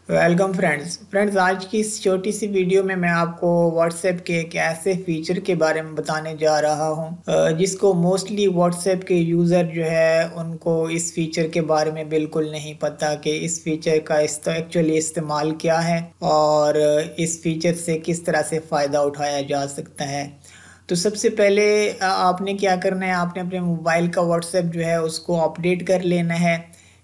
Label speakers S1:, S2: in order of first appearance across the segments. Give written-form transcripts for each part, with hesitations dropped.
S1: Welcome friends आज की इस छोटी सी वीडियो में मैं आपको व्हाट्सएप के एक ऐसे फीचर के बारे में बताने जा रहा हूं जिसको मोस्टली व्हाट्सएप के यूज़र जो है उनको इस फीचर के बारे में बिल्कुल नहीं पता कि इस फीचर का एक्चुअली इस्तेमाल क्या है और इस फीचर से किस तरह से फ़ायदा उठाया जा सकता है। तो सबसे पहले आपने क्या करना है, आपने अपने मोबाइल का व्हाट्सएप जो है उसको अपडेट कर लेना है,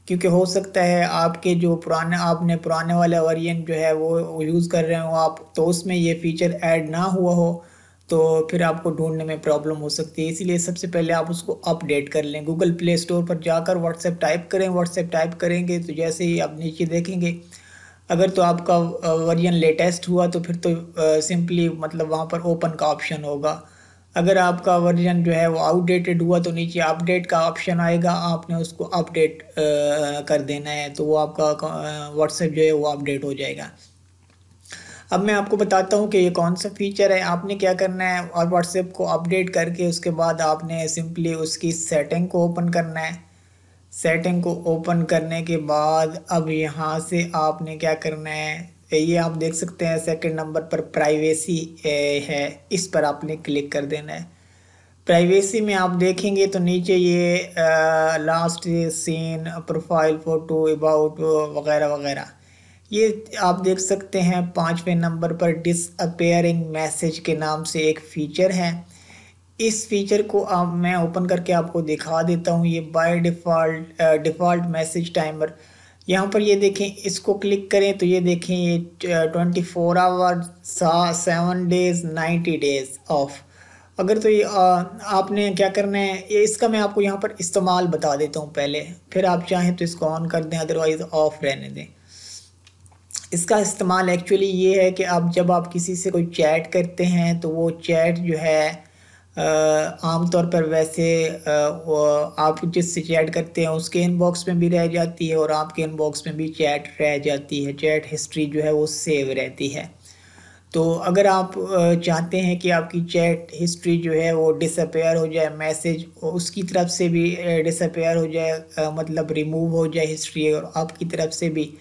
S1: क्योंकि हो सकता है आपके जो आपने पुराने वाला वर्जन जो है वो यूज़ कर रहे हो आप, तो उसमें ये फीचर ऐड ना हुआ हो, तो फिर आपको ढूंढने में प्रॉब्लम हो सकती है। इसीलिए सबसे पहले आप उसको अपडेट कर लें। गूगल प्ले स्टोर पर जाकर व्हाट्सएप टाइप करें। व्हाट्सएप टाइप करेंगे तो जैसे ही आप नीचे देखेंगे, अगर तो आपका वर्जन लेटेस्ट हुआ तो फिर तो सिंपली मतलब वहाँ पर ओपन का ऑप्शन होगा। अगर आपका वर्जन जो है वो आउटडेटेड हुआ तो नीचे अपडेट का ऑप्शन आएगा, आपने उसको अपडेट कर देना है, तो वो आपका व्हाट्सएप जो है वो अपडेट हो जाएगा। अब मैं आपको बताता हूँ कि ये कौन सा फीचर है। आपने क्या करना है, और व्हाट्सएप को अपडेट करके उसके बाद आपने सिंपली उसकी सेटिंग को ओपन करना है। सेटिंग को ओपन करने के बाद अब यहाँ से आपने क्या करना है, ये आप देख सकते हैं सेकंड नंबर पर प्राइवेसी है, इस पर आपने क्लिक कर देना है। प्राइवेसी में आप देखेंगे तो नीचे ये last seen, profile photo, about वगैरह वगैरह, ये आप देख सकते हैं। पांचवें नंबर पर डिसअपेयरिंग मैसेज के नाम से एक फीचर है। इस फीचर को मैं ओपन करके आपको दिखा देता हूँ। ये बाय डिफ़ॉल्ट मैसेज टाइमर, यहाँ पर ये देखें, इसको क्लिक करें तो ये देखें, ये 24 आवर, 7 डेज 90 डेज ऑफ। अगर तो ये आपने क्या करना है, ये इसका मैं आपको यहाँ पर इस्तेमाल बता देता हूँ पहले, फिर आप चाहें तो इसको ऑन कर दें, अदरवाइज ऑफ रहने दें। इसका इस्तेमाल एक्चुअली ये है कि आप जब आप किसी से कोई चैट करते हैं तो वो चैट जो है आमतौर पर वैसे वो आप जिससे चैट करते हैं उसके इनबॉक्स में भी रह जाती है और आपके इनबॉक्स में भी चैट रह जाती है, चैट हिस्ट्री जो है वो सेव रहती है। तो अगर आप चाहते हैं कि आपकी चैट हिस्ट्री जो है वो डिसअपेयर हो जाए, मैसेज उसकी तरफ से भी डिसअपेयर हो जाए, मतलब रिमूव हो जाए हिस्ट्री, और आपकी तरफ से भी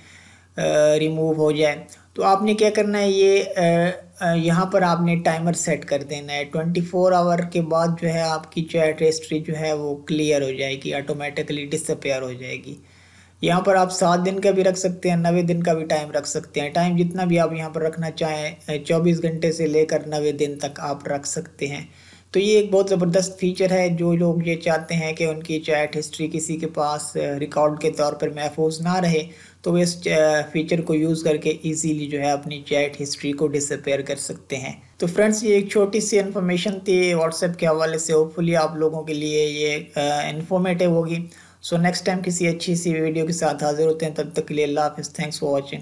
S1: रिमूव हो जाए, तो आपने क्या करना है, ये यहाँ पर आपने टाइमर सेट कर देना है। 24 आवर के बाद जो है आपकी चैट हिस्ट्री जो है वो क्लियर हो जाएगी, ऑटोमेटिकली डिसअपेयर हो जाएगी। यहाँ पर आप 7 दिन का भी रख सकते हैं, 90 दिन का भी टाइम रख सकते हैं। टाइम जितना भी आप यहाँ पर रखना चाहें, 24 घंटे से लेकर 90 दिन तक आप रख सकते हैं। तो ये एक बहुत ज़बरदस्त फीचर है। जो लोग ये चाहते हैं कि उनकी चैट हिस्ट्री किसी के पास रिकॉर्ड के तौर पर महफूज ना रहे, तो वे इस फीचर को यूज़ करके इजीली जो है अपनी चैट हिस्ट्री को डिसअपेयर कर सकते हैं। तो फ्रेंड्स, ये एक छोटी सी इन्फॉर्मेशन थी व्हाट्सएप के हवाले से। होपफुली आप लोगों के लिए ये इन्फॉर्मेटिव होगी। सो नेक्स्ट टाइम किसी अच्छी सी वीडियो के साथ हाजिर होते हैं, तब तक के लिए अल्लाह हाफिज़। Thanks for watching.